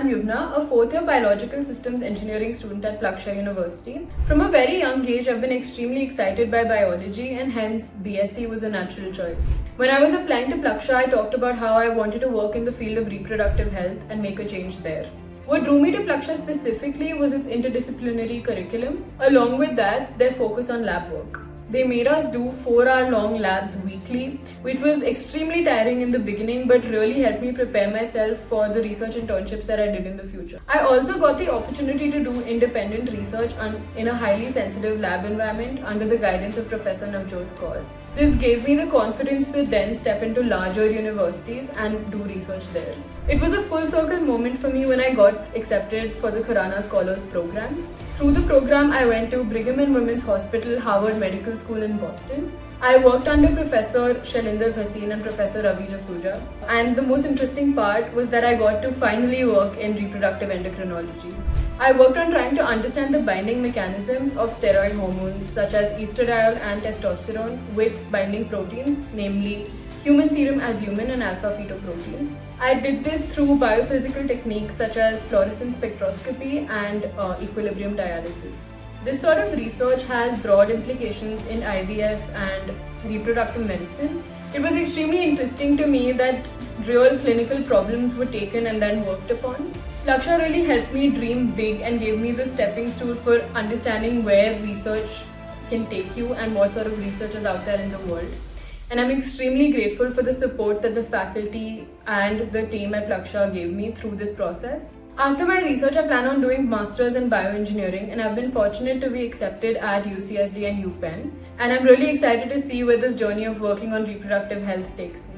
I'm Yuvna, a fourth-year biological systems engineering student at Plaksha University. From a very young age, I've been extremely excited by biology and hence BSc was a natural choice. When I was applying to Plaksha, I talked about how I wanted to work in the field of reproductive health and make a change there. What drew me to Plaksha specifically was its interdisciplinary curriculum. Along with that, their focus on lab work. They made us do 4-hour-long labs weekly, which was extremely tiring in the beginning but really helped me prepare myself for the research internships that I did in the future. I also got the opportunity to do independent research in a highly sensitive lab environment under the guidance of Professor Navjot Kaur. This gave me the confidence to then step into larger universities and do research there. It was a full circle moment for me when I got accepted for the Khurana Scholars Program. Through the program, I went to Brigham and Women's Hospital, Harvard Medical School in Boston. I worked under Professor Shailinder Bhasin and Professor Ravi Jasuja. And the most interesting part was that I got to finally work in reproductive endocrinology. I worked on trying to understand the binding mechanisms of steroid hormones such as estradiol and testosterone with binding proteins, namely human serum albumin and alpha-fetoprotein. I did this through biophysical techniques such as fluorescence spectroscopy and equilibrium dialysis. This sort of research has broad implications in IVF and reproductive medicine. It was extremely interesting to me that real clinical problems were taken and then worked upon. Plaksha really helped me dream big and gave me the stepping stool for understanding where research can take you and what sort of research is out there in the world. And I'm extremely grateful for the support that the faculty and the team at Plaksha gave me through this process. After my research, I plan on doing masters in bioengineering and I've been fortunate to be accepted at UCSD and UPenn. And I'm really excited to see where this journey of working on reproductive health takes me.